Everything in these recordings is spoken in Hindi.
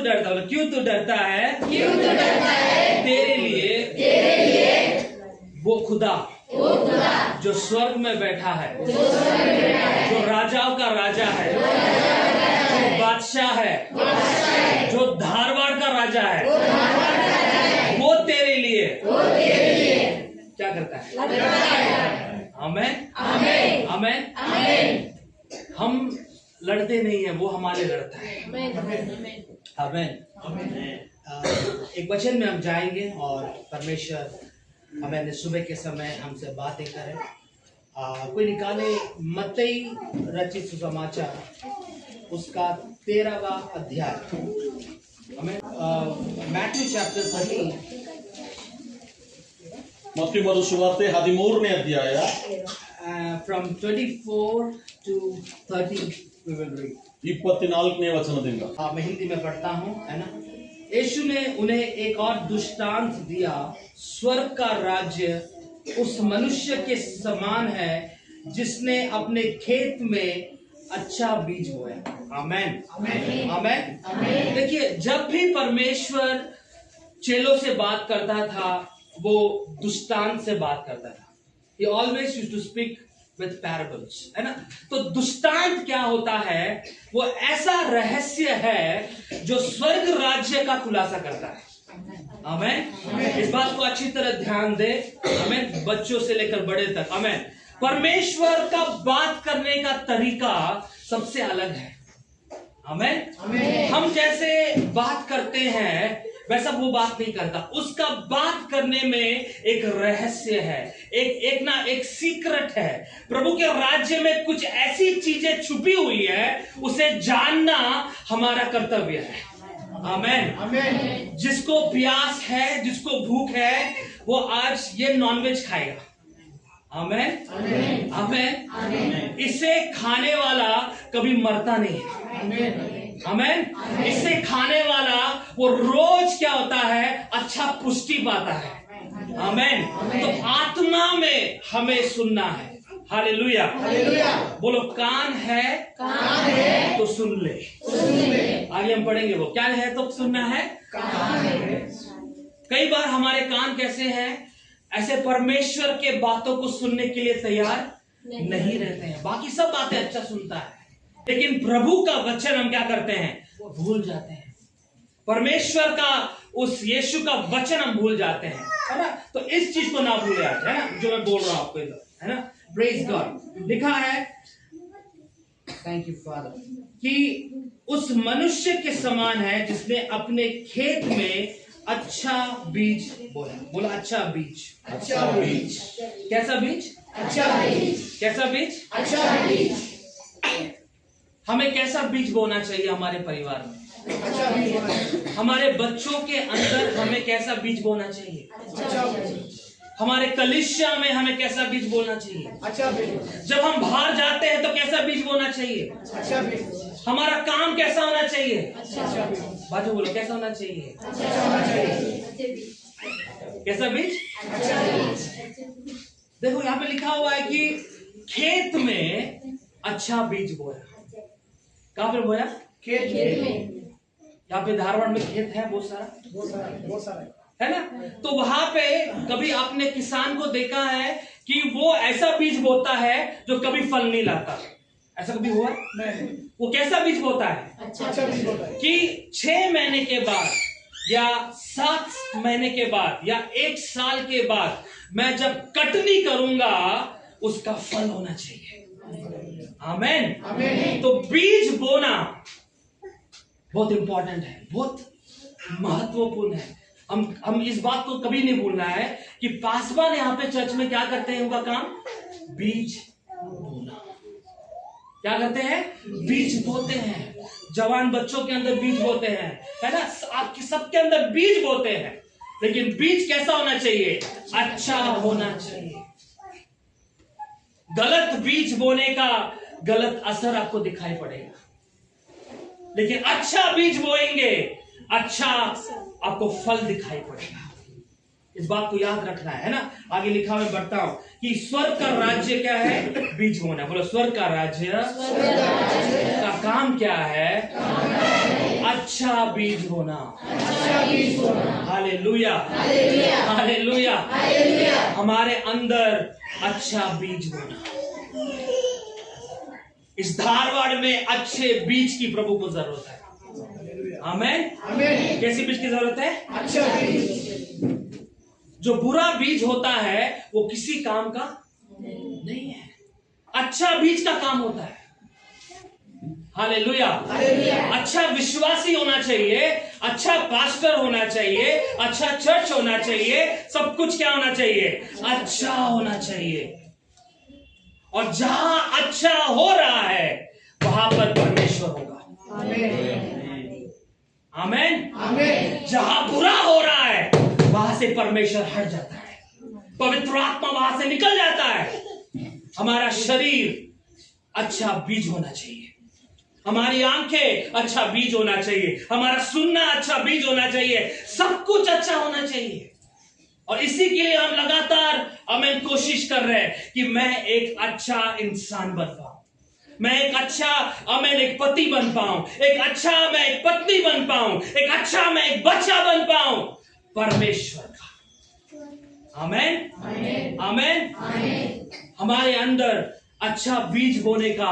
डरता है? क्यों तू डरता है? क्यों तू डरता है? तेरे लिए वो खुदा जो स्वर्ग में बैठा है, जो राजाओं का राजा है, जो बादशाह है, जो धारवाड़ का राजा है, वो तेरे लिए क्या करता है? आमेन, आमेन, आमेन। हम लड़ते नहीं है, वो हमारे लड़ता है। आमेन। एक वचन में हम जाएंगे और परमेश्वर हमें सुबह के समय हमसे बातें करें। कोई निकाले मत्ती रचित सुसमाचार उसका 13वां अध्याय। हमें मैथ्यू चैप्टर 13 ಮತ್ತಿಮರು ಸುವಾರ್ತೆ 13ನೇ ಅಧ್ಯಾಯ from 24 to 30 we will read. 24ನೇ ವಚನದಿಂದ मैं हिंदी में पढ़ता हूँ, है ना। यीशु ने उन्हें एक और दृष्टांत दिया, स्वर्ग का राज्य उस मनुष्य के समान है जिसने अपने खेत में अच्छा बीज बोया। आमेन, आमेन। देखिए, जब भी परमेश्वर चेलों से बात करता था वो दुष्टांत से बात करता था। He always used to speak with parables, है ना। तो दुष्टांत क्या होता है? वो ऐसा रहस्य है जो स्वर्ग राज्य का खुलासा करता है। आमेन। इस बात को अच्छी तरह ध्यान दे। आमेन। बच्चों से लेकर बड़े तक। आमेन। परमेश्वर का बात करने का तरीका सबसे अलग है। आमेन। हम जैसे बात करते हैं वैसा वो बात नहीं करता। उसका बात करने में एक रहस्य है, एक सीक्रेट है। प्रभु के राज्य में कुछ ऐसी चीजें छुपी हुई है, उसे जानना हमारा कर्तव्य है। आमेन। जिसको प्यास है, जिसको भूख है, वो आज ये नॉनवेज खाएगा। आमेन, आमेन। इसे खाने वाला कभी मरता नहीं है। आमेन। इससे खाने वाला वो रोज क्या होता है? अच्छा पुष्टि पाता है। आमेन। तो आत्मा में हमें सुनना है। हालेलुया। बोलो, कान है तो सुन ले। आगे हम पढ़ेंगे वो क्या है तो सुनना है। कई बार हमारे कान कैसे हैं? ऐसे परमेश्वर के बातों को सुनने के लिए तैयार नहीं रहते हैं। बाकी सब बातें अच्छा सुनता है, लेकिन प्रभु का वचन हम क्या करते हैं? भूल जाते हैं। परमेश्वर का उस यीशु का वचन हम भूल जाते हैं, है ना। तो इस चीज को ना भूले आज, है ना, जो मैं बोल रहा हूं आपको इधर, है ना। Praise God. लिखा है, थैंक यू फादर, कि उस मनुष्य के समान है जिसने अपने खेत में अच्छा बीज बोया। बोला अच्छा बीज। अच्छा बीज। कैसा बीज? अच्छा बीज। कैसा बीज? अच्छा बीज। हमें कैसा बीज बोना चाहिए हमारे परिवार में? अच्छा बीज। हमारे बच्चों के अंदर हमें कैसा बीज बोना चाहिए? अच्छा बीज। हमारे कलीसिया में हमें कैसा बीज बोना चाहिए? अच्छा बीज। जब हम बाहर जाते हैं तो कैसा बीज बोना चाहिए? अच्छा बीज। हमारा काम कैसा होना चाहिए? अच्छा बीज। बाजू बोलो, कैसा होना चाहिए? अच्छा होना चाहिए। कैसा बीज? अच्छा बीज। देखो यहाँ पे लिखा हुआ है कि खेत में अच्छा बीज बोया। कहाँ पे बोया? खेत में। यहाँ पे धारवाड़ में खेत है बहुत सारा, है ना। तो वहां पे कभी आपने किसान को देखा है कि वो ऐसा बीज बोता है जो कभी फल नहीं लाता? ऐसा कभी हुआ? नहीं। वो कैसा बीज बोता है? अच्छा बीज होता है कि 6 महीने के बाद या 7 महीने के बाद या 1 साल के बाद मैं जब कटनी करूंगा उसका फल होना चाहिए। आमेन, आमेन। तो बीज बोना बहुत इंपॉर्टेंट है, बहुत महत्वपूर्ण है। हम इस बात को कभी नहीं भूलना है कि पासवान यहाँ पे चर्च में क्या करते हैं? उनका काम बीज बोना। क्या करते हैं? बीज बोते हैं। जवान बच्चों के अंदर बीज बोते हैं, है ना। आपके सबके अंदर बीज बोते हैं, लेकिन बीज कैसा होना चाहिए? अच्छा होना चाहिए। गलत बीज बोने का गलत असर आपको दिखाई पड़ेगा, लेकिन अच्छा बीज बोएंगे, अच्छा आपको फल दिखाई पड़ेगा। इस बात को याद रखना है ना। आगे लिखा मैं बढ़ता हूं कि स्वर्ग का राज्य क्या है? बीज बोना। बोलो, स्वर्ग का राज्य का काम क्या है? अच्छा बीज होना। अच्छा बीज होना। Hallelujah, hallelujah, hallelujah. हालेलुया। हमारे अंदर अच्छा बीज होना। इस धारवाड़ में अच्छे बीज की प्रभु को जरूरत है। आमेन। आमीन। कैसी बीज की जरूरत है? अच्छा बीज। जो बुरा बीज होता है वो किसी काम का नहीं है, अच्छा बीज का काम होता है। Hallelujah, hallelujah. अच्छा विश्वासी होना चाहिए, अच्छा पास्टर होना चाहिए, अच्छा चर्च होना चाहिए, सब कुछ क्या होना चाहिए? अच्छा होना चाहिए। और जहां अच्छा हो रहा है वहां पर परमेश्वर होगा। आमीन। आमेन। आमीन। जहां बुरा हो रहा है वहां से परमेश्वर हट जाता है, पवित्र आत्मा वहां से निकल जाता है। हमारा शरीर अच्छा बीज होना चाहिए, हमारी आंखें अच्छा बीज होना चाहिए, हमारा सुनना अच्छा बीज होना चाहिए, सब कुछ अच्छा होना चाहिए। और इसी के लिए हम लगातार हमें कोशिश कर रहे हैं कि मैं एक अच्छा इंसान बन पाऊं, मैं एक अच्छा एक पति बन पाऊं, एक अच्छा मैं एक पत्नी बन पाऊं, एक अच्छा मैं एक बच्चा बन पाऊं परमेश्वर का। आमेन, आमेन, आमेन। हमारे अंदर अच्छा बीज बोने का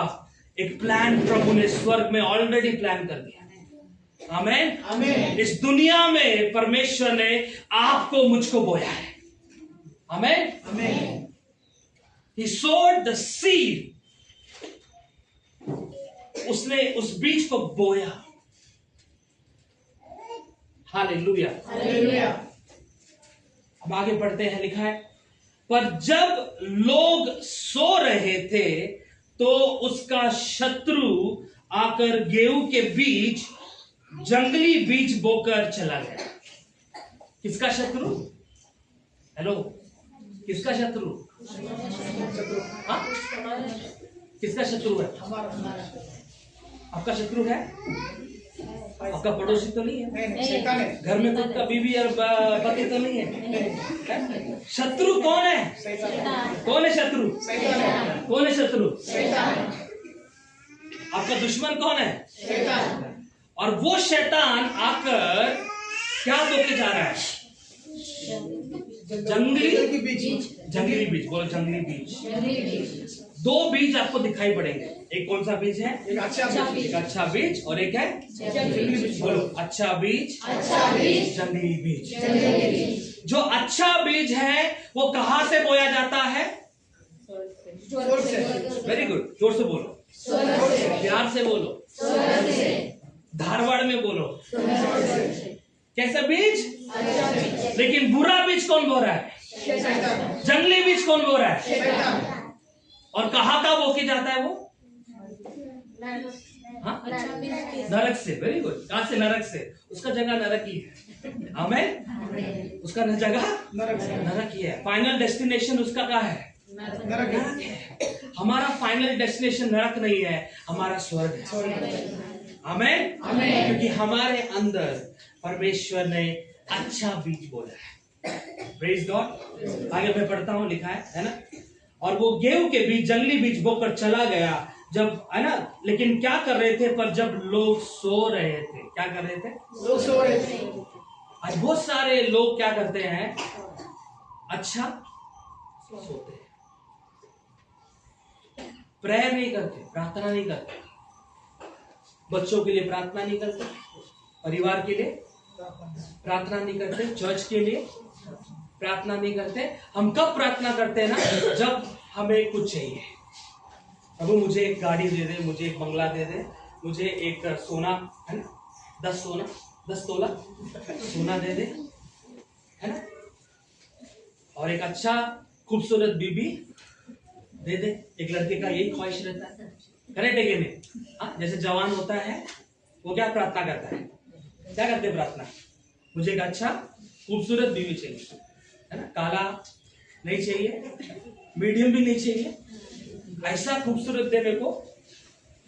एक प्लान प्रभु ने स्वर्ग में ऑलरेडी प्लान कर दिया। आमेन, आमीन। इस दुनिया में परमेश्वर ने आपको मुझको बोया है। आमेन, आमीन। He sowed the seed. उसने उस बीज को बोया। हालेलुया। हालेलुया। अब आगे पढ़ते हैं, लिखा है, पर जब लोग सो रहे थे तो उसका शत्रु आकर गेहूं के बीच जंगली बीज बोकर चला गया। किसका शत्रु? हेलो, किसका शत्रु? हाँ? किसका शत्रु है? आपका शत्रु है? आपका पड़ोसी तो नहीं है? नहीं, शैतान है। घर में खुद का बीवी और पति तो नहीं है? शत्रु कौन है? कौन है शत्रु? कौन है शत्रु? आपका दुश्मन कौन है? और वो शैतान आकर क्या बोलके जा रहा है? जंगली बीज। बोलो जंगली बीज। दो बीज आपको दिखाई पड़ेंगे। एक कौन सा बीज है? एक अच्छा बीज। एक अच्छा बीज और एक है जंगली बीज। बोलो अच्छा बीज, जंगली बीज। जो अच्छा बीज है वो कहां से बोया जाता है? वेरी गुड, जोर से बोलो, प्यार से बोलो, धारवाड़ में बोलो। कैसा बीज? लेकिन बुरा बीज कौन बो रहा है? जंगली बीज कौन बो रहा है? और कहाँ का बो के जाता है वो? हाँ? नरक से। वेरी गुड, कहां से? नरक से। उसका जगह नरक ही है। आमेन। उसका जगह नरक ही है। फाइनल डेस्टिनेशन उसका क्या है? नरक है। हमारा फाइनल डेस्टिनेशन नरक नहीं है, हमारा स्वर्ग है। आमेन, क्योंकि हमारे अंदर परमेश्वर ने अच्छा बीज बोला है। Praise God. आगे मैं पढ़ता हूं, लिखा है ना, और वो गेहूं के बीज जंगली बीज बोकर चला गया, जब है ना, लेकिन क्या कर रहे थे? पर जब लोग सो रहे थे, क्या कर रहे थे? लोग सो रहे थे। आज बहुत सारे लोग क्या करते हैं? अच्छा सोते हैं, प्रेयर नहीं करते, प्रार्थना नहीं करते, बच्चों के लिए प्रार्थना नहीं करते, परिवार के लिए प्रार्थना नहीं करते, चर्च के लिए प्रार्थना नहीं करते। हम कब प्रार्थना करते हैं ना? जब हमें कुछ चाहिए। प्रभु मुझे एक गाड़ी दे दे, मुझे एक बंगला दे दे, मुझे एक सोना, है ना, 10 तोला सोना दे दे, है ना, और एक अच्छा खूबसूरत बीबी दे दे। एक लड़के का यही ख्वाहिश रहता है, करेक्ट है कि नहीं? हाँ, जैसे जवान होता है वो क्या प्रार्थना करता है? क्या करते हैं प्रार्थना? मुझे एक अच्छा खूबसूरत बीवी चाहिए, है ना, काला नहीं चाहिए, मीडियम भी नहीं चाहिए, ऐसा खूबसूरत दे मेरे को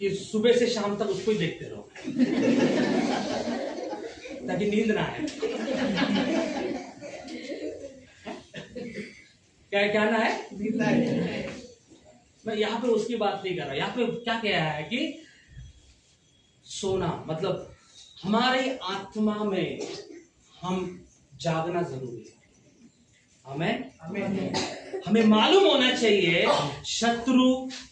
कि सुबह से शाम तक उसको ही देखते रहो, ताकि नींद ना आए। क्या ना है? नींद ना आए। मैं यहाँ पे उसकी बात नहीं कर रहा, यहाँ पे क्या कह रहा है कि सोना मतलब हमारी आत्मा में हम जागना जरूरी है। आमेन। हमें मालूम होना चाहिए शत्रु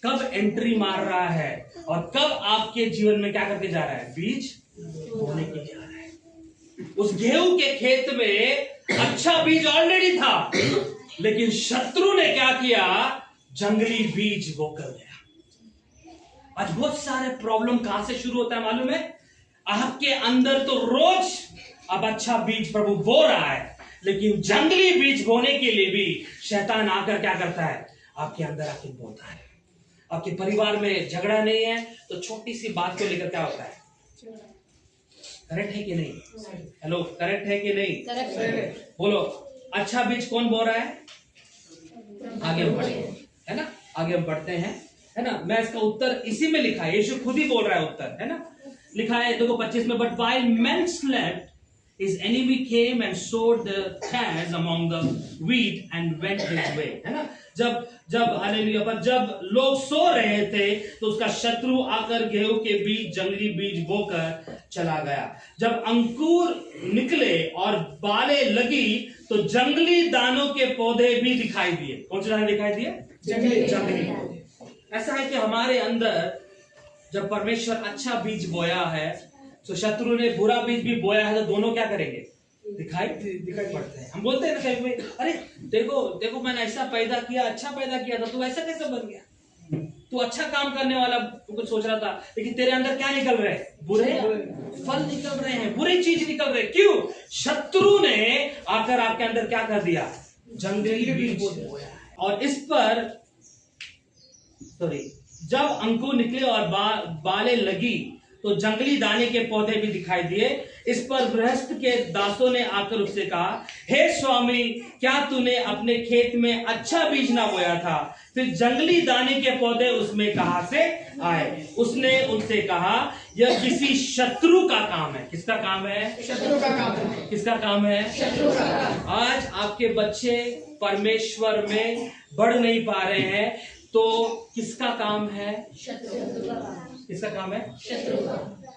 कब एंट्री मार रहा है और कब आपके जीवन में क्या करके जा रहा है, बीज बोने के जा रहा है। उस गेहूं के खेत में अच्छा बीज ऑलरेडी था, लेकिन शत्रु ने क्या किया, जंगली बीज बोकर गया। आज बहुत सारे प्रॉब्लम कहां से शुरू होता है मालूम है? आपके अंदर तो रोज अब अच्छा बीज प्रभु बो रहा है, लेकिन जंगली बीज बोने के लिए भी शैतान आकर क्या करता है, आपके अंदर आके बोता है। आपके परिवार में झगड़ा नहीं है तो छोटी सी बात को लेकर क्या होता है, करेक्ट है कि नहीं? हेलो, करेक्ट है कि नहीं? करेक्ट। बोलो, अच्छा बीज कौन बो रहा है? आगे हम बढ़े, है ना, आगे हम बढ़ते हैं, है ना। मैं इसका उत्तर इसी में लिखा है, यीशु खुद ही बोल रहा है उत्तर, है ना। लिखा है देखो 25 में, but while men slept his enemy came and sowed the tares among the wheat and went his way, है ना। जब हालेलुया, पर जब लोग सो रहे थे तो उसका शत्रु आकर गेहूं के बीज, जंगली बीज बोकर चला गया। जब अंकुर निकले और बालें लगी तो जंगली दानों के पौधे भी दिखाई दिए। कौन से दाने दिखाई दिए? जंगली पौधे। ऐसा है कि हमारे अंदर जब परमेश्वर अच्छा बीज बोया है तो शत्रु ने बुरा बीज भी बोया है, तो दोनों क्या करेंगे, दिखाई पड़ते हैं। हम बोलते हैं ना कभी, अरे देखो मैंने ऐसा पैदा किया, अच्छा पैदा किया था, तू ऐसा कैसे बन गया? तू अच्छा काम करने वाला कुछ सोच रहा था, लेकिन तेरे अंदर क्या निकल रहे हैं, बुरे फल निकल रहे हैं, बुरी चीज निकल रहे। क्यों? शत्रु ने आकर आपके अंदर क्या कर दिया, जंगली बीज बोया है। और इस पर जब अंकुर निकले और बालें लगी तो जंगली दाने के पौधे भी दिखाई दिए। इस पर गृहस्थ के दासों ने आकर उससे कहा, हे स्वामी, क्या तूने अपने खेत में अच्छा बीज ना बोया था? फिर जंगली दाने के पौधे उसमें कहां से आए? उसने उनसे कहा, यह किसी शत्रु का काम है। किसका काम है? शत्रु का काम है। किसका काम है? शत्रु का काम। आज आपके बच्चे परमेश्वर में बढ़ नहीं पा रहे हैं, तो किसका काम है? शत्रु का काम। किसका काम है? शत्रु का।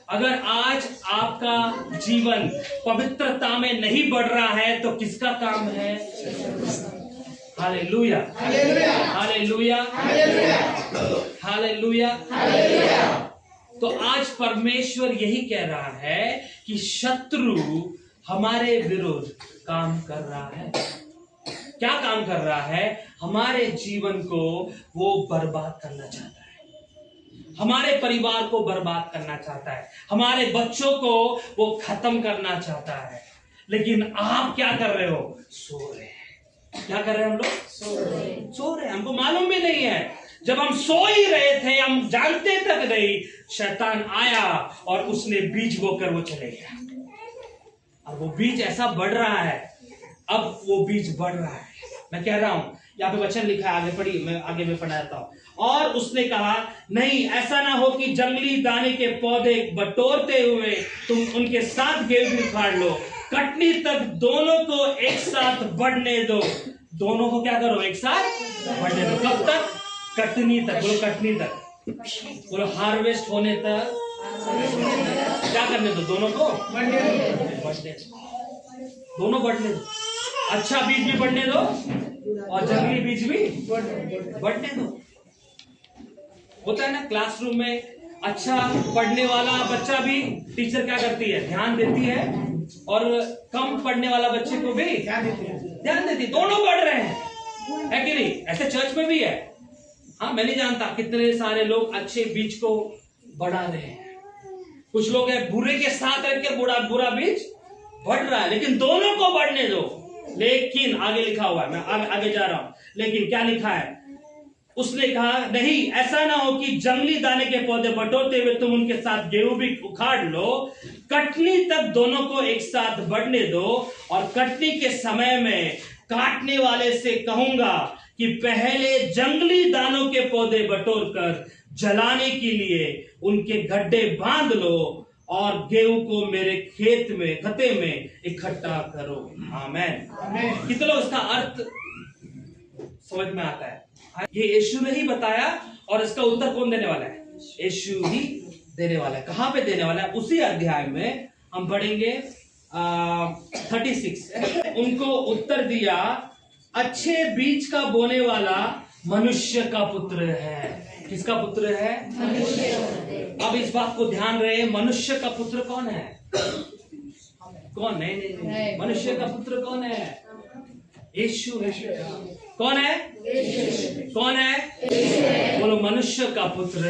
अगर आज आपका जीवन पवित्रता में नहीं बढ़ रहा है तो किसका काम है? Hallelujah, hallelujah, hallelujah, hallelujah, hallelujah, hallelujah. तो आज परमेश्वर यही कह रहा है कि शत्रु हमारे विरुद्ध काम कर रहा है। क्या काम कर रहा है? हमारे जीवन को वो बर्बाद करना चाहता है, हमारे परिवार को बर्बाद करना चाहता है, हमारे बच्चों को वो खत्म करना चाहता है। लेकिन आप क्या कर रहे हो? सो रहे हैं। क्या कर रहे हैं हम लोग? सो रहे हैं। हमको मालूम भी नहीं है। जब हम सो ही रहे थे, हम जानते तक नहीं, शैतान आया और उसने बीज बोकर वो चले गया। और वो बीज ऐसा बढ़ रहा है, अब वो बीज बढ़ रहा है। मैं कह रहा हूं, यहाँ पे वचन लिखा है, आगे पढ़िए, मैं आगे में पढ़ाता हूं। और उसने कहा, नहीं, ऐसा ना हो कि जंगली दाने के पौधे बटोरते हुए तुम उनके साथ गेहूं भी उखाड़ लो। कटनी तक दोनों को एक साथ बढ़ने दो। दोनों को क्या करो? एक साथ बढ़ने दो। कब तक? कटनी तक। बोलो कटनी तक। बोलो हार्वेस्ट होने तक। क्या करने दो? दोनों को बढ़ने दो। दोनों बढ़ने दो। अच्छा बीज भी बढ़ने दो और जंगली बीज भी बढ़ने दो। होता है ना क्लासरूम में, अच्छा पढ़ने वाला बच्चा भी टीचर क्या करती है? ध्यान देती है, और कम पढ़ने वाला बच्चे को भी ध्यान देती है। दोनों बढ़ रहे हैं, है कि नहीं? ऐसे चर्च में भी है। हाँ, मैं नहीं जानता कितने सारे लोग अच्छे बीज को बढ़ा रहे हैं। कुछ लोग है बुरे के साथ रह के बुरा बीज बढ़ रहा है, लेकिन दोनों को बढ़ने दो। लेकिन आगे लिखा हुआ है, मैं आगे जा रहा हूं, लेकिन क्या लिखा है? उसने कहा, नहीं, ऐसा ना हो कि जंगली दाने के पौधे बटोरते हुए तुम उनके साथ गेहूं भी उखाड़ लो। कटनी तक दोनों को एक साथ बढ़ने दो, और कटनी के समय में काटने वाले से कहूंगा कि पहले जंगली दानों के पौधे बटोर कर जलाने के लिए उनके गड्ढे बांध लो, और गेहूं को मेरे खेत में, खते में इकट्ठा करो। आमेन। कितने लोग इसका अर्थ समझ में आता है? ये यीशु ने ही बताया, और इसका उत्तर कौन देने वाला है? यीशु ही देने वाला है। कहां पे देने वाला है? उसी अध्याय में हम पढ़ेंगे 36। उनको उत्तर दिया, अच्छे बीज का बोने वाला मनुष्य का पुत्र है। किसका पुत्र है? अब इस बात को ध्यान रहे, मनुष्य का पुत्र कौन है? कौन? नहीं, मनुष्य का पुत्र कौन है? यीशु है। कौन है? कौन है? बोलो, मनुष्य का पुत्र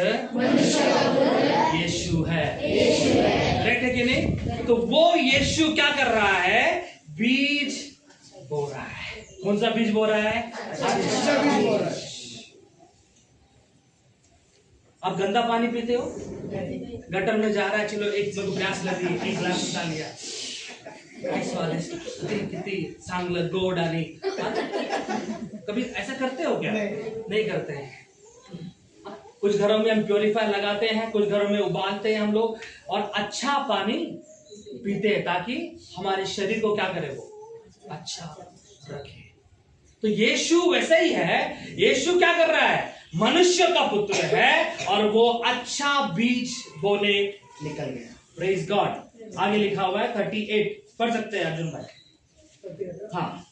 यीशु है। करेक्ट है कि नहीं? तो वो यीशु क्या कर रहा है? बीज बो रहा है। कौन सा बीज बो रहा है? अच्छा बीज बो रहा है। आप गंदा पानी पीते हो? गटर में जा रहा है, चलो एक मेरे को प्यास लगी, एक गिलास उठा लिया, कितनी चांगलं गोड आणि, कभी ऐसा करते हो क्या? नहीं करते हैं। कुछ घरों में हम प्योरीफायर लगाते हैं, कुछ घरों में उबालते हैं हम लोग, और अच्छा पानी पीते हैं ताकि हमारे शरीर को क्या करे? वो अच्छा रखे। तो यीशु वैसे ही है। यीशु क्या कर रहा है? मनुष्य का पुत्र है और वो अच्छा बीज बोने निकल गया। Praise God. आगे लिखा हुआ है 38, पढ़ सकते हैं अर्जुन भाई? हाँ,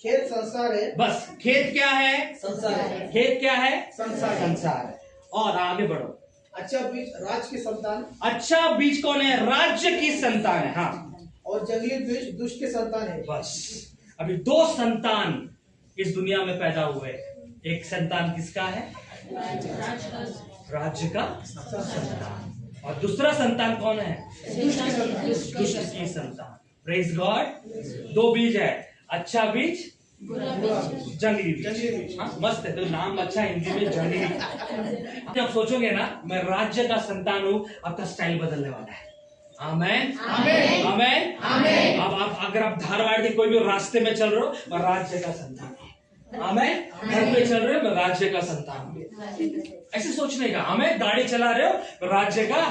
खेत संसार है। बस, खेत क्या है? संसार है। खेत क्या है? संसार। संसार है। और आगे बढ़ो। अच्छा बीज राज की संतान। अच्छा बीज कौन है? राज्य की संतान है। हाँ, और जंगली बीज दुष्ट के संतान है। बस, अभी दो संतान इस दुनिया में पैदा हुए। एक संतान किसका है? राज्य का संतान। और दूसरा संतान कौन है? दुष्ट की संतान। Praise God. दो बीज है, अच्छा बीज, जंगली बीज। हाँ, मस्त है, तो नाम अच्छा है हिंदी में, जंगली। जब सोचोगे ना मैं राज्य का संतान हूं, आपका स्टाइल बदलने वाला है। आमेन, आमेन, आमेन, आमेन। अब आप अगर आप धारवाड़ के कोई भी रास्ते में चल रहे हो, मैं राज्य का संतान हूं। आमेन। घर पे चल रहे हो, मैं राज्य का संतान हूं। ऐसे सोचने का। आमेन। गाड़ी चला रहे हो, मैं राज्य का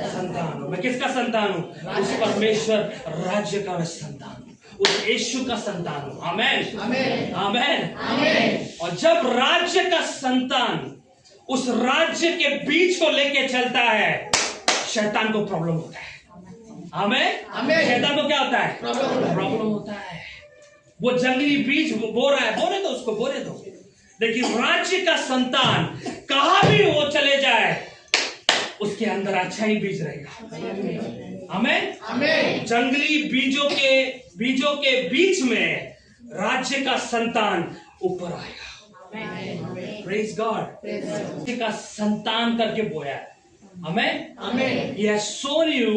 संतान हूं। मैं किसका संतान हूं? उस परमेश्वर राज्य का मैं संतान हूं, उस यीशु का संतान हूं। आमेन, आमेन, आमेन, आमेन। और जब राज्य का संतान उस राज्य के बीज को लेके चलता है, शैतान को प्रॉब्लम होता है। आमेन, आमेन। शैतान को क्या होता है? प्रॉब्लम होता है। वो जंगली बीज बो रहा है, बोले दो उसको, बोले दो। लेकिन राज्य का संतान कहां भी वो चले जाए, उसके अंदर अच्छा ही बीज रहेगा। आमेन, आमेन। जंगली बीजों के बीच में राज्य का संतान ऊपर आएगा। Praise God. राज्य का संतान करके बोया है। आमेन, आमेन। He has shown you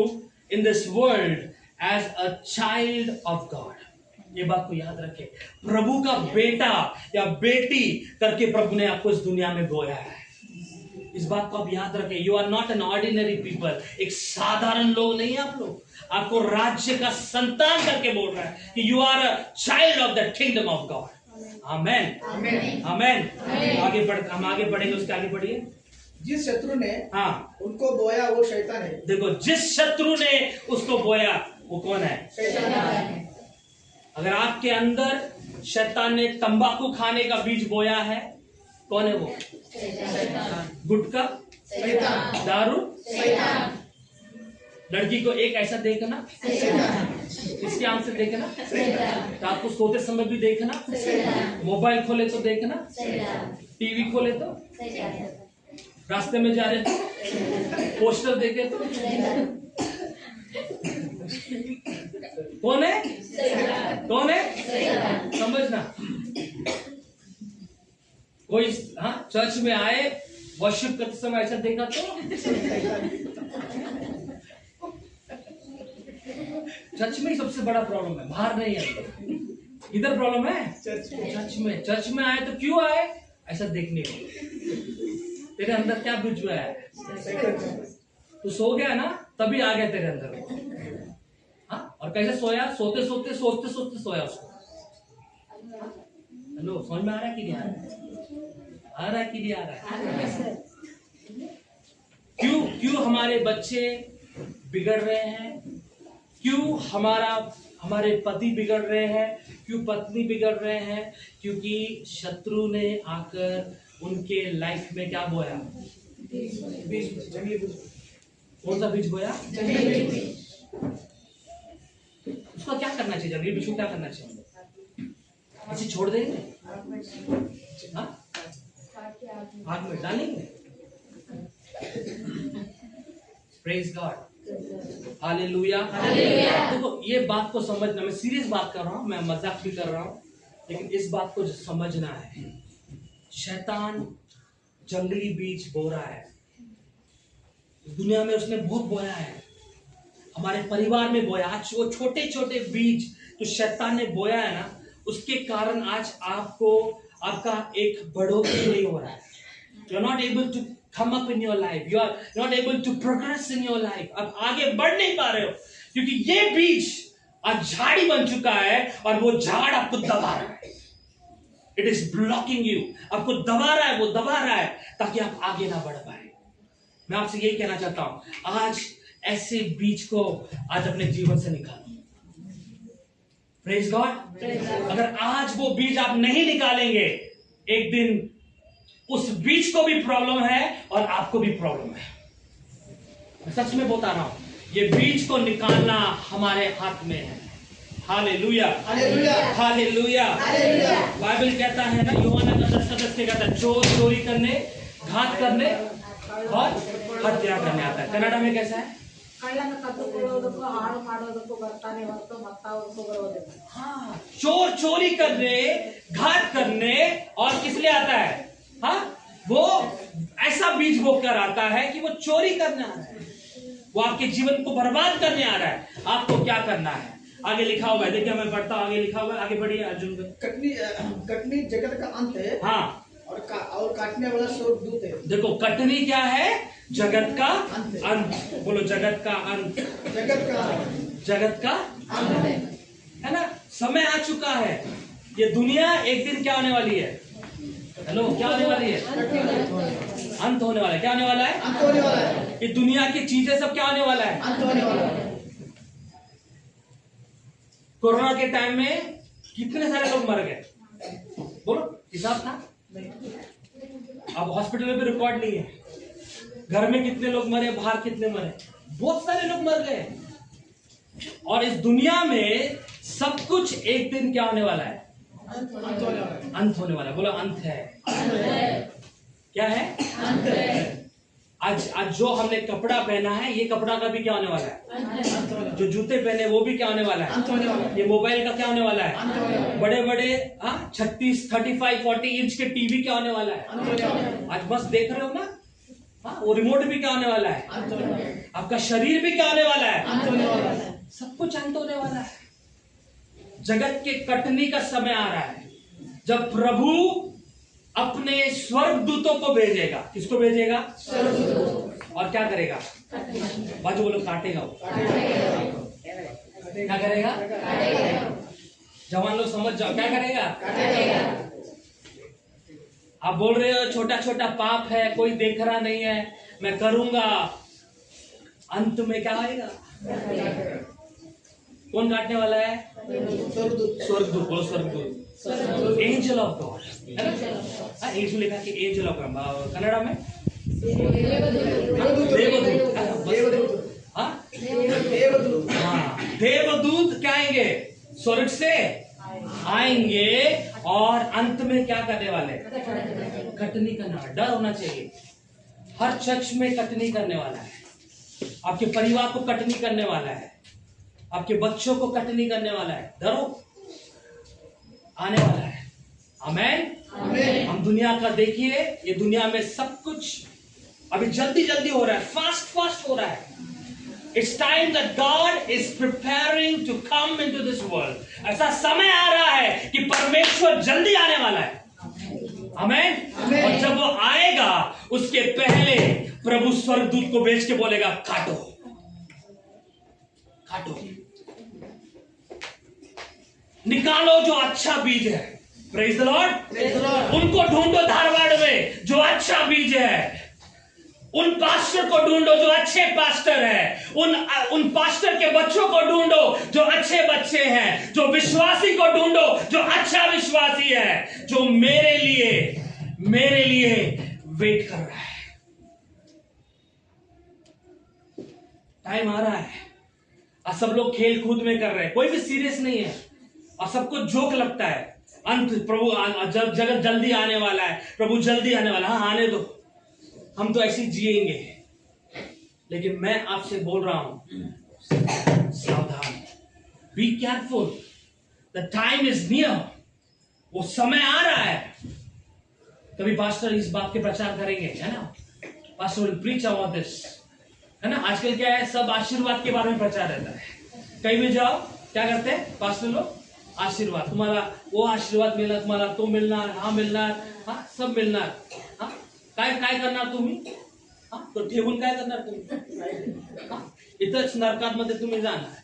in this world as a child of God. ये बात को याद रखें। प्रभु का बेटा या बेटी करके प्रभु ने आपको इस दुनिया में बोया है। इस बात को आप याद रखें। You are not an ordinary people. एक साधारण लोग नहीं है आप लोग। आपको राज्य का संतान करके बोल रहा है कि you are a child of the kingdom of God. Amen, amen, amen. हम आगे बढ़ेंगे, उसके आगे बढ़िए। जिस शत्रु ने हाँ, उनको बोया वो शैतान है। देखो, जिस शत्रु ने उसको बोया वो कौन है? शैतान है। अगर आपके अंदर शैतान ने तंबाकू खाने का बीज बोया है, कौन है वो? गुटखा, दारू, लड़की को एक ऐसा देखना, इसके आंख से देखना, रात को सोते समय भी देखना, मोबाइल खोले तो देखना, टीवी खोले तो, रास्ते में जा रहे तो, पोस्टर देखे तो, कौन है? कौन है? समझना। कोई चर्च में आए, वर्शिप करते समय ऐसा देखा तो, चर्च में ही सबसे बड़ा प्रॉब्लम है, बाहर नहीं है। इधर प्रॉब्लम है चर्च में आए तो क्यों आए? ऐसा देखने को। तेरे अंदर क्या बीज हुआ है? तू सो गया ना, तभी आ गया तेरे अंदर। हाँ, और कैसे सोया? सोते सोते सोया उसको। हेलो, समझ में आ रहा है कि नहीं आ रहा है? आ रहा है कि नहीं आ रहा है? क्यों हमारे बच्चे बिगड़ रहे हैं? क्यों हमारे पति बिगड़ रहे हैं? क्यों पत्नी बिगड़ रहे हैं? क्योंकि शत्रु ने आकर उनके लाइफ में क्या बोया? कौन सा बीज बोया? उसका क्या करना चाहिए? जंगली बीज को क्या करना चाहिए? इसे छोड़ देंगे? हाँ? आग में डालेंगे? Praise God, hallelujah. देखो ये बात को समझना, मैं सीरियस बात कर रहा हूं, मैं मजाक भी कर रहा हूं, लेकिन इस बात को समझना है। शैतान जंगली बीज बो रहा है दुनिया में, उसने बहुत बोया है, हमारे परिवार में बोया। आज वो छोटे छोटे बीज जो शैतान ने बोया है ना, उसके कारण आज आपको आपका एक बढ़ोतरी नहीं हो रहा है। You are not able to come up in your life, you are not able to progress in your life। अब आगे बढ़ नहीं पा रहे हो क्योंकि ये बीज आज झाड़ी बन चुका है और वो झाड़ आपको दबा रहा है। इट इज ब्लॉकिंग यू, आपको दबा रहा है, वो दबा रहा है ताकि आप आगे ना बढ़ पाए। मैं आपसे यही कहना चाहता हूं, आज ऐसे बीज को आज अपने जीवन से निकालो। Praise God. अगर आज वो बीज आप नहीं निकालेंगे, एक दिन उस बीज को भी प्रॉब्लम है और आपको भी प्रॉब्लम है। मैं सच में बता रहा हूं, ये बीज को निकालना हमारे हाथ में है। Hallelujah, hallelujah, hallelujah. बाइबल कहता है ना, यूहन्ना 10:10 कहता है, चोर चोरी करने, घात करने और हत्या करने आता है। कनाडा में कैसा है? हाँ, चोर चोरी करने, घात करने और किस लिए आता है? हाँ, वो ऐसा बीज बो कर आता है कि वो चोरी करने आ रहा है, वो आपके जीवन को बर्बाद करने आ रहा है। आपको क्या करना है? आगे लिखा हुआ है, देखिए मैं पढ़ता हूं, आगे लिखा हुआ है, आगे बढ़िए अर्जुन। कटनी जगत का अंत है। हाँ, और काटने वाला स्वर्गदूत है। देखो कटनी क्या है? जगत का अंत। बोलो जगत का अंत। जगत का जगत का अंत है ना। समय आ चुका है, ये दुनिया एक दिन क्या होने वाली है? हेलो, क्या होने वाली है? अंत होने वाला है। क्या होने वाला है? अंत होने वाला है। ये दुनिया की चीजें सब क्या होने वाला है? अंत होने वाला है। कोरोना के टाइम में कितने सारे लोग मर गए? बोलो, हिसाब था? अब हॉस्पिटल में भी रिकॉर्ड नहीं है। घर में कितने लोग मरे, बाहर कितने मरे, बहुत सारे लोग मर गए। और इस दुनिया में सब कुछ एक दिन क्या होने वाला है? अंत होने वाला है। बोलो अंत है। क्या है? अंत है। आज जो हमने कपड़ा पहना है, ये कपड़ा का भी क्या होने वाला है? जो जूते पहने वो भी क्या होने वाला है? ये मोबाइल का क्या होने वाला है? बड़े बड़े 36, 35, 40 इंच के टीवी क्या होने वाला है? आज बस देख रहे हो ना, वो रिमोट भी क्या होने वाला है? आपका शरीर भी क्या होने वाला है? सब कुछ अंत होने वाला है। जगत के कटनी का समय आ रहा है, जब प्रभु अपने स्वर्गदूतों को भेजेगा। किसको भेजेगा? और क्या करेगा? बाजू बोलो, काटेगा। क्या करेगा? जवान लोग समझ जाओ, क्या करेगा? आप बोल रहे हो छोटा छोटा पाप है, कोई देख रहा नहीं है, मैं करूंगा। अंत में क्या आएगा? कौन काटने वाला है? स्वर्गदूत। बोलो स्वर्गदूत। एंजल ऑफ गॉड है ना। एंजल लिखा कि एंजल ऑफ गॉड, कन्नड़ा में देवदूत क्या आएंगे? स्वर्ग से आएंगे और अंत में क्या करने वाले? कटनी करना। डर होना चाहिए। हर चर्च में कटनी करने वाला है, आपके परिवार को कटनी करने वाला है, आपके बच्चों को कटनी करने वाला है। डरो, आने वाला है। आमेन। हम दुनिया का देखिए, ये दुनिया में सब कुछ अभी जल्दी जल्दी हो रहा है, फास्ट हो रहा है। It's time that God is preparing to come into this world. ऐसा समय आ रहा है कि परमेश्वर जल्दी आने वाला है। आमेन। और जब वो आएगा, उसके पहले प्रभु स्वर्गदूत को भेज के बोलेगा, काटो काटो, निकालो जो अच्छा बीज है। Praise the Lord. उनको ढूंढो धारवाड़ में जो अच्छा बीज है, उन पास्टर को ढूंढो जो अच्छे पास्टर है, उन पास्टर के बच्चों को ढूंढो जो अच्छे बच्चे हैं, जो विश्वासी को ढूंढो जो अच्छा विश्वासी है, जो मेरे लिए वेट कर रहा है। टाइम आ रहा है। और सब लोग खेल कूद में कर रहे हैं, कोई भी सीरियस नहीं है और सबको जोक लगता है। अंत प्रभु जगत जल्दी आने वाला है, प्रभु जल्दी आने वाला है। हाँ, आने दो, हम तो ऐसे जिएंगे। लेकिन मैं आपसे बोल रहा हूं, सावधान, be careful, the time is near, वो समय आ रहा है। कभी पास्टर इस बात के प्रचार करेंगे, है ना, pastor will preach about this, है ना। आजकल क्या है, सब आशीर्वाद के बारे में प्रचार रहता है। कहीं भी जाओ क्या करते हैं पास्टर लोग, आशीर्वाद, तुम्हारा वो आशीर्वाद मिलना, तुम्हारा तो मिलना, हाँ मिलना, हाँ सब मिलना, हाँ काय करणार तुम्ही, हाँ तो ठेवून काय करणार तुम्ही, हाँ इथंच नरकामध्ये तुम्ही जाणार,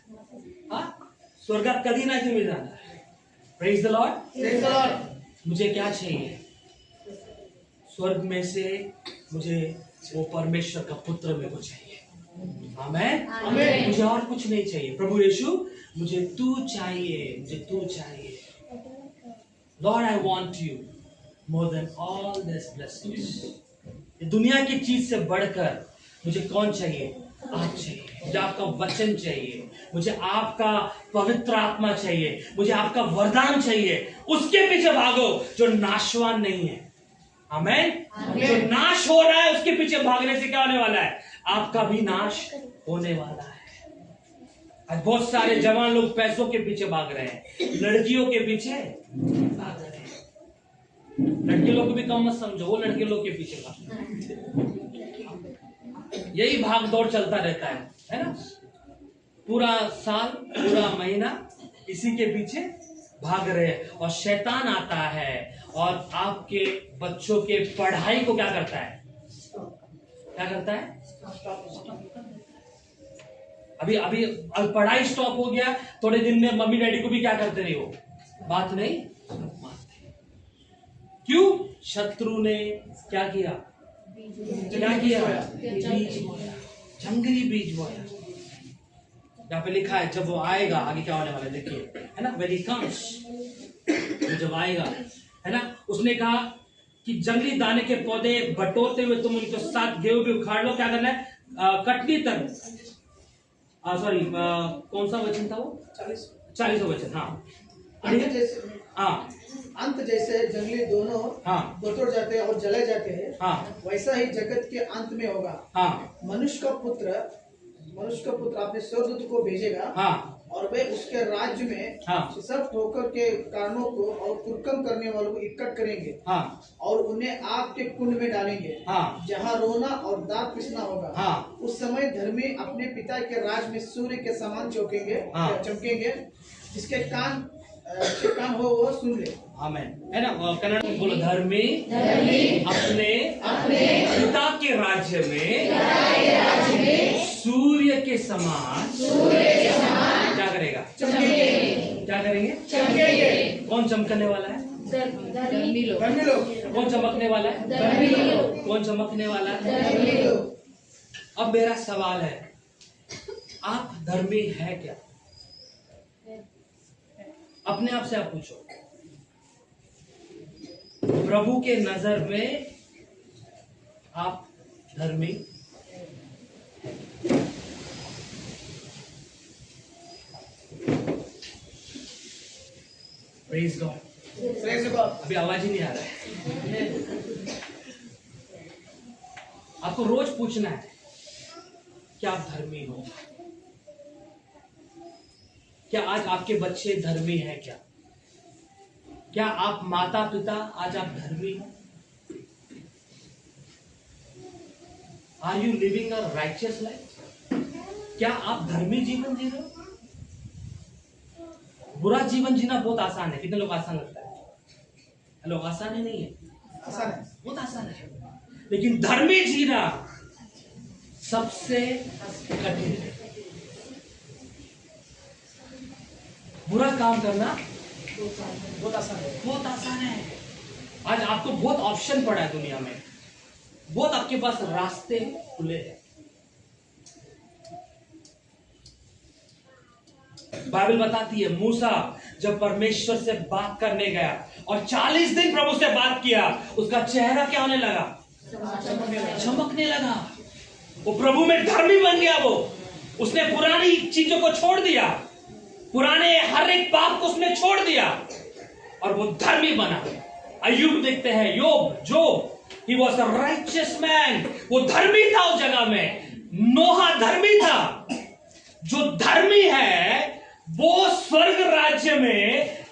हाँ स्वर्गात कधी नाही तुम्ही जाणार। Praise the Lord, praise the Lord. मुझे क्या चाहिए, स्वर्ग में से मुझे वो परमेश्वर का पुत्र मेरे को चाहिए। आमेन, आमेन। मुझे और कुछ नहीं चाहिए। प्रभु यीशु, मुझे तू चाहिए, मुझे तू चाहिए। Lord I want you more than all this blessings. ये दुनिया की चीज से बढ़कर मुझे कौन चाहिए, आप चाहिए। मुझे आपका वचन चाहिए, मुझे आपका पवित्र आत्मा चाहिए, मुझे आपका वरदान चाहिए। उसके पीछे भागो जो नाशवान नहीं है। आमेन। जो नाश हो रहा है उसके पीछे भागने से क्या होने वाला है, आपका भी नाश होने वाला है। आज बहुत सारे जवान लोग पैसों के पीछे भाग रहे हैं, लड़कियों के पीछे भाग रहे हैं। लड़के लोग को भी कम मत समझो, वो लड़के लोग के पीछे भाग रहे हैं। यही भाग दौड़ चलता रहता है ना। पूरा साल, पूरा महीना इसी के पीछे भाग रहे हैं। और शैतान आता है और आपके बच्चों के पढ़ाई को क्या करता है, क्या करता है, अभी पढ़ाई स्टॉप हो गया, थोड़े दिन में मम्मी डैडी को भी क्या करते नहीं, वो बात नहीं मानते। क्यों? शत्रु ने क्या किया, क्या किया, बीज बोया, जंगली बीज बोया। यहाँ पे लिखा है जब वो आएगा, आगे क्या होने वाला है देखिए, है ना, when he comes, जब आएगा, है ना, उसने कहा कि जंगली दाने के पौधे बटोरते हुए तुम उनके साथ गेहूं भी उखाड़ लो। क्या करना है, कटनी तक, सॉरी कौन सा वचन था वो, 40वां वचन, हाँ हाँ, अंत जैसे जंगली दोनों हाँ बटोर जाते हैं और जले जाते हैं, हाँ वैसा ही जगत के अंत में होगा। हाँ मनुष्य का पुत्र अपने स्वर्गदूत को भेजेगा, हाँ और वे उसके राज्य में हाँ सब ठोकर के कारणों को और कुर्कम करने वालों को इकट्ठ करेंगे, हाँ और उन्हें आग के कुंड में डालेंगे, हाँ जहाँ रोना और दांत पिसना होगा। हाँ। उस समय धर्मी अपने पिता के राज में सूर्य के समान चमकेंगे। जिसके कान हो वो सुन ले। आमेन, है ना। कन्नड़ में बोलो, धर्मी अपने पिता के राज्य में सूर्य के समान क्या करेगा, क्या करेंगे, चमकेंगे। कौन चमकने वाला है, धर्मी लोग। कौन चमकने वाला है, कौन चमकने वाला है। धर्मी लोग। अब मेरा सवाल है, आप धर्मी है क्या? अपने आप से आप पूछो, प्रभु के नजर में आप धर्मी? Praise God. अभी आवाज ही नहीं आ रहा है। आपको रोज पूछना है क्या आप धर्मी हो? क्या आज आपके बच्चे धर्मी हैं? क्या आप माता पिता आज आप धर्मी हो? Are you living a righteous life? क्या आप धर्मी जीवन जी रहे हो? बुरा जीवन जीना बहुत आसान है। कितने लोग आसान लगता है? हेलो, आसान है? नहीं है, आसान है, बहुत आसान है। लेकिन धर्मी जीना सबसे कठिन है। बुरा काम करना बहुत आसान है, बहुत आसान है। आज आपको बहुत ऑप्शन पड़ा है दुनिया में, बहुत आपके पास रास्ते खुले हैं। बाइबल बताती है मूसा जब परमेश्वर से बात करने गया और 40 दिन प्रभु से बात किया, उसका चेहरा क्या होने लगा, चमकने लगा। वो प्रभु में धर्मी बन गया। वो उसने पुरानी चीजों को छोड़ दिया, पुराने हर एक पाप को उसने छोड़ दिया और वो धर्मी बना। अय्यूब देखते हैं, जोब, he was a righteous man, वो धर्मी था उस जगह में। नोहा धर्मी था। जो धर्मी है वो स्वर्ग राज्य में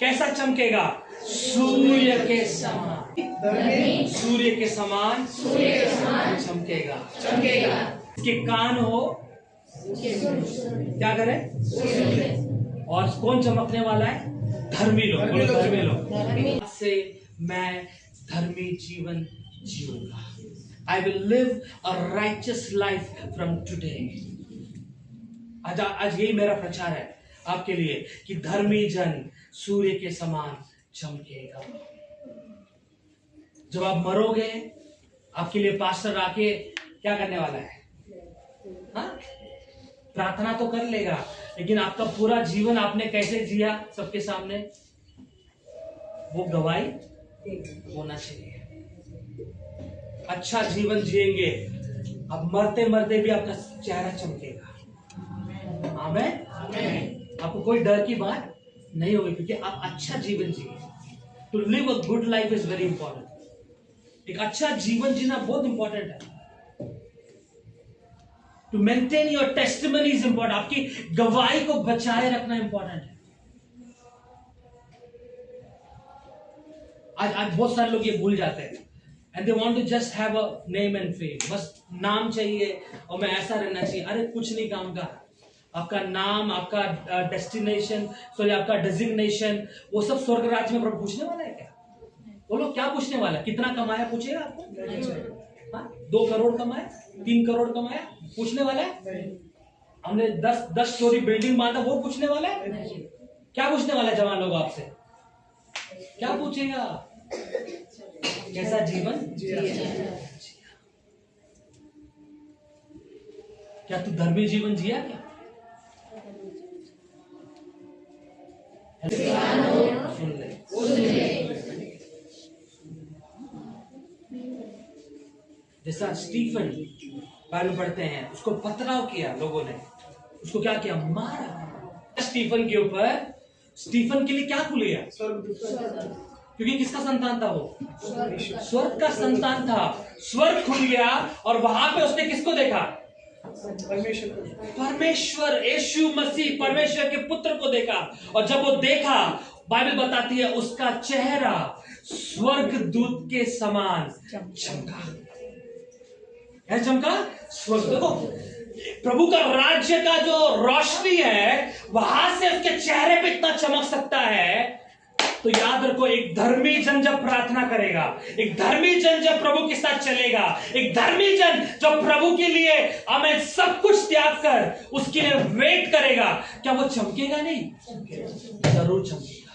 कैसा चमकेगा? सूर्य के समान। सूर्य के समान चमकेगा। इसके कान हो, क्या करे? और कौन चमकने वाला है? धर्मी लोग। धर्मी लोग। से मैं धर्मी जीवन जीऊंगा। I will live a righteous life from today. आज यही मेरा प्रचार है आपके लिए कि धर्मी जन सूर्य के समान चमकेगा। जब आप मरोगे, आपके लिए पास्टर आके क्या करने वाला है? हाँ? प्रार्थना तो कर लेगा, लेकिन आपका पूरा जीवन आपने कैसे जिया सबके सामने, वो गवाही होना चाहिए। अच्छा जीवन जिएंगे, अब मरते मरते भी आपका चेहरा चमकेगा। आमीन। आपको कोई डर की बात नहीं होगी, क्योंकि आप अच्छा जीवन जिए। To live a good life is very important. एक अच्छा जीवन जीना बहुत इंपॉर्टेंट है। To maintain your testimony is important. आपकी गवाही को बचाए रखना इंपॉर्टेंट है। आज बहुत सारे लोग ये भूल जाते हैं, and they want to just have a name and fame. बस नाम चाहिए और मैं ऐसा रहना चाहिए। अरे कुछ नहीं काम का। आपका नाम, आपका डेस्टिनेशन, सॉरी आपका डेजिग्नेशन, वो सब स्वर्ग राज्य में प्रभु पूछने वाला है क्या? बोलो, क्या पूछने वाला है? कितना कमाया पूछेगा आपको? हाँ? 2 करोड़ कमाया, 3 करोड़ कमाया, पूछने वाला है? हमने 10 स्टोरी बिल्डिंग बांधा, वो पूछने वाला है? क्या पूछने वाला है जवान लोग आपसे? क्या पूछेगा? कैसा जीवन जिया? क्या तू धर्मी जीवन जिया क्या? सुन ले। जैसा स्टीफन बाइबल पढ़ते हैं, उसको पथराव किया लोगों ने, उसको क्या किया? मारा। स्टीफन के ऊपर, स्टीफन के लिए क्या खुल गया? क्योंकि किसका संतान था वो? स्वर्ग का संतान था। स्वर्ग खुल गया और वहां पे उसने किसको देखा? परमेश्वर, यीशु मसीह, परमेश्वर के पुत्र को देखा। और जब वो देखा, बाइबल बताती है उसका चेहरा स्वर्ग दूत के समान चमका। है चमका? स्वर्ग। देखो, प्रभु का राज्य का जो रोशनी है, वहां से उसके चेहरे पे इतना चमक सकता है। तो याद रखो, एक धर्मी जन जब प्रार्थना करेगा, एक धर्मी जन जब प्रभु के साथ चलेगा, एक धर्मी जन जब प्रभु के लिए हमें सब कुछ त्याग कर उसके लिए वेट करेगा, क्या वो चमकेगा? नहीं, जरूर चमकेगा।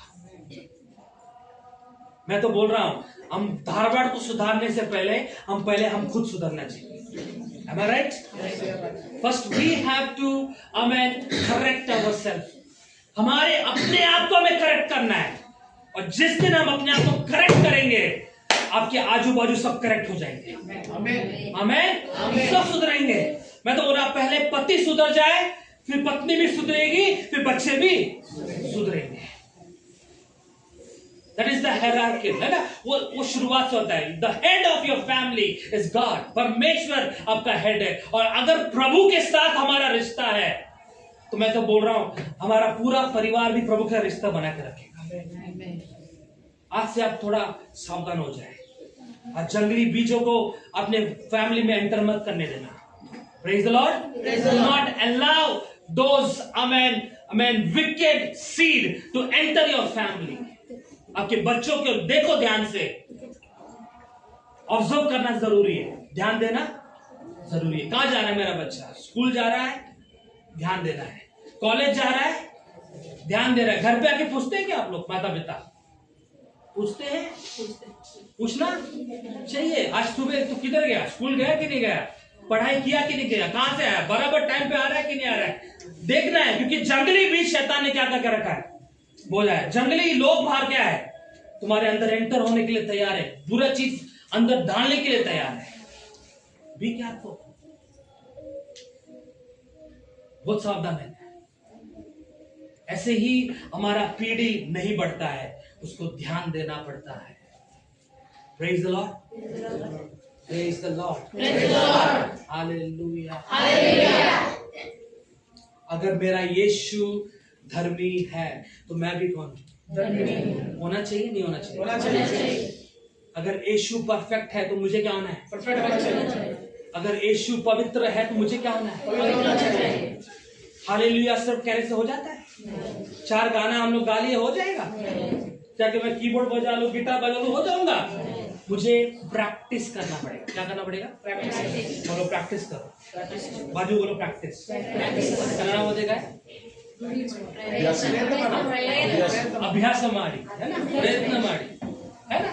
मैं तो बोल रहा हूं, हम धारवाड़ को सुधारने से पहले हम खुद सुधरना चाहिए। Am I right? First we have to, correct ourselves. हमारे अपने आप को हमें करेक्ट करना है, और जिस दिन हम अपने आप को करेक्ट करेंगे, आपके आजू बाजू सब करेक्ट हो जाएंगे। आमेन। सब सुधरेंगे। मैं तो बोल रहा, पहले पति सुधर जाए, फिर पत्नी भी सुधरेगी, फिर बच्चे भी सुधरेंगे। That is the hierarchy, है ना? वो शुरुआत से होता है। The head of your family is God. परमेश्वर आपका हेड है, और अगर प्रभु के साथ हमारा रिश्ता है, तो मैं तो बोल रहा हूं, हमारा पूरा परिवार भी प्रभु का रिश्ता बना के रखेगा। आज से आप थोड़ा सावधान हो जाए, और जंगली बीजों को अपने फैमिली में एंटर मत करने देना। Praise the Lord. Do not allow those wicked seed to enter your family. आपके बच्चों को देखो ध्यान से, ऑब्जर्व करना जरूरी है, ध्यान देना जरूरी है। कहां जा रहा है मेरा बच्चा? स्कूल जा रहा है, ध्यान देना है। कॉलेज जा रहा है, ध्यान दे रहा है। घर पे आके पूछते हैं क्या आप लोग? माता पिता पूछते हैं? पूछना चाहिए। आज सुबह तो किधर गया? स्कूल गया कि नहीं गया? पढ़ाई किया कि नहीं किया? कहां से आया? बराबर टाइम पे आ रहा है कि नहीं आ रहा है? देखना है, क्योंकि जंगली बीज शैतान ने क्या कर रखा है? बोला है, जंगली लोग बाहर क्या है? तुम्हारे अंदर एंटर होने के लिए तैयार है, बुरा चीज अंदर डालने के लिए तैयार है। Be careful. बहुत सावधान है। ऐसे ही हमारा पीढ़ी नहीं बढ़ता है, उसको ध्यान देना पड़ता है। Praise the Lord, praise the Lord, hallelujah. अगर मेरा यीशु धर्मी है तो मैं भी कौन हूं? होना चाहिए, नहीं होना चाहिए? होना चाहिए। अगर यीशु परफेक्ट है तो मुझे क्या होना है? परफेक्ट होना चाहिए। अगर यीशु पवित्र है तो मुझे क्या होना है? पवित्र होना चाहिए। हालेलुया सिर्फ कहने से हो जाता है? 4 गाना हम लोग गा लिए हो जाएगा क्या? कि मैं कीबोर्ड बजा लूं, गिटार बजा लूं, हो जाऊंगा? मुझे प्रैक्टिस करना पड़ेगा। क्या करना पड़ेगा? प्रैक्टिस। बोलो प्रैक्टिस करो। बाजू बोलो प्रैक्टिस। कन्नड़ा बोलेगा अभ्यास मारी, है ना? प्रयत्न मारी, है ना?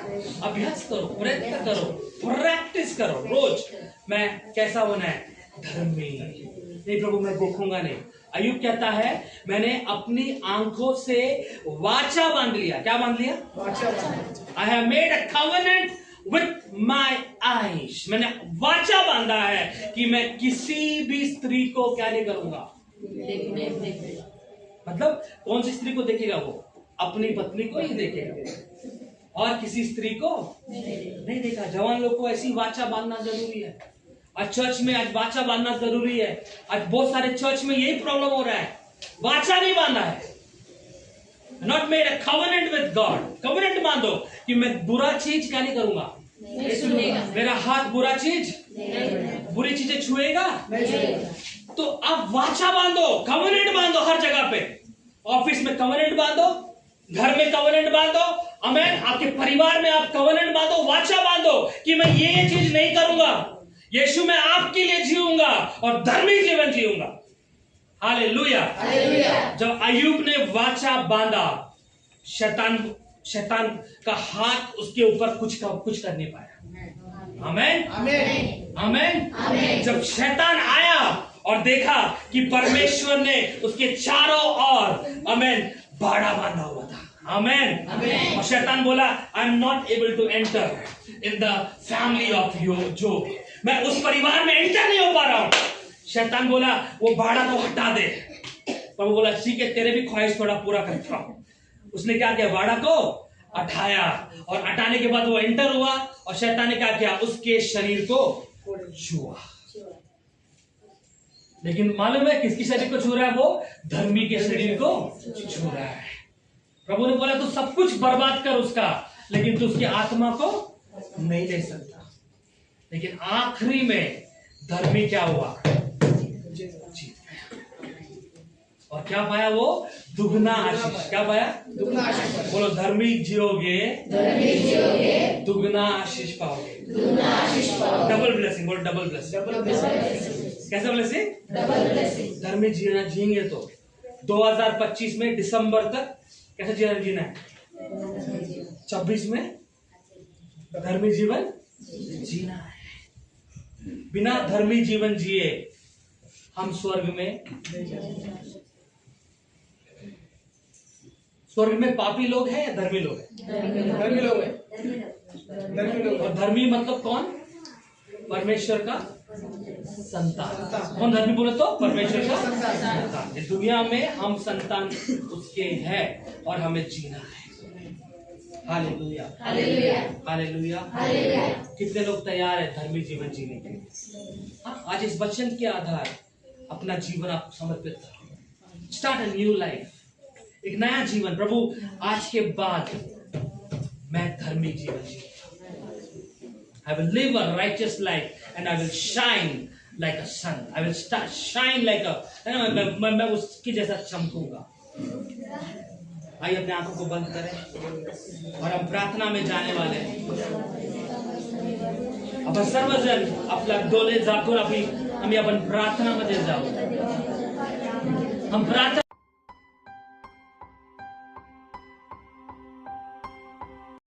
अभ्यास करो, प्रयत्न करो, प्रैक्टिस करो रोज। मैं कैसा होना है? धर्मी। नहीं प्रभु मैं देखूंगा नहीं। अय्यूब कहता है मैंने अपनी आंखों से वाचा बांध लिया। क्या बांध लिया? I have made a covenant with my eyes. मैंने वाचा बांधा है कि मैं किसी भी स्त्री को क्या नहीं करूंगा? मतलब कौन सी स्त्री को देखेगा? वो अपनी पत्नी को ही देखेगा और किसी स्त्री को नहीं देखा। जवान लोग को ऐसी वाचा बांधना जरूरी है। आज चर्च में आज वाचा बांधना जरूरी है। आज बहुत सारे चर्च में यही प्रॉब्लम हो रहा है, वाचा नहीं बांधा है। Not made a covenant with God. Covenant बांधो कि मैं बुरा चीज क्या नहीं करूंगा? मेरा हाथ बुरा चीज, बुरी चीजें छुएगा तो आप वाचा बांधो, कवेनेंट बांधो हर जगह पे। ऑफिस में कवेनेंट बांधो, घर में कवेनेंट बांधो, आमेन। आपके परिवार में आप कवेनेंट बांधो, वाचा बांधो कि मैं ये चीज नहीं करूंगा। यीशु मैं आपके लिए जीऊंगा और धर्मी जीवन जीऊंगा। हालेलुया। जब अय्यूब ने वाचा बांधा, शैतान का हाथ उसके ऊपर कुछ कर नहीं पाया। आमेन, आमेन। जब शैतान आया और देखा कि परमेश्वर ने उसके चारों ओर आमेन बाड़ा बांधा हुआ था। आमेन। और शैतान बोला I am not able to enter in the family of Job. मैं उस परिवार में एंटर नहीं हो पा रहा हूं। शैतान बोला वो बाड़ा को हटा दे। पर वो बोला ठीक है, तेरे भी ख्वाहिश थोड़ा पूरा करता हूं। उसने क्या किया? बाड़ा को हटाया और हटाने के बाद वो एंटर हुआ और शैतान ने क्या किया? उसके शरीर को छुआ। लेकिन मालूम है किसकी शरीर को छू रहा है? वो धर्मी के शरीर को छू रहा है। प्रभु ने बोला तू सब कुछ बर्बाद कर उसका, लेकिन तू उसकी आत्मा को नहीं ले सकता। लेकिन आखिरी में धर्मी क्या हुआ? जीत गया। और क्या पाया वो? दुगना आशीष। क्या पाया? दुगना आशीष। बोलो धर्मी जियोगे, दुगना आशीष पाओगे। Double blessing. बोलो डबल ब्लेसिंग। कैसा ब्लेसिंग? Double blessing. धर्मी जीना जिएंगे तो 2025 में दिसंबर तक कैसे जीना है? 26 में धर्मी जीवन जीना है। बिना धर्मी जीवन जिए हम स्वर्ग में पापी लोग हैं या धर्मी लोग हैं? धर्मी लोग हैं। और धर्मी मतलब कौन? परमेश्वर का संतान। कौन धर्मी बोले तो? परमेश्वर का संतान। इस दुनिया में हम संतान उसके हैं और हमें जीना है। Hallelujah, hallelujah. कितने लोग तैयार हैं धर्मी जीवन जीने के लिए? आज इस वचन के आधार अपना जीवन आप समर्पित करो। स्टार्ट अ न्यू लाइफ, एक नया जीवन। प्रभु आज के बाद मैं धर्मी जीवन जीऊंगा। I will live a righteous life and I will shine like a sun. I will shine like a, मैं उसकी जैसा चमकूंगा। आइए अपने आंखों को बंद करें और हम प्रार्थना में जाने वाले हैं। अब सर्वजन अपना डोले जाकर अभी हम अपन प्रार्थना मध्ये जाऊ। हम प्रार्थना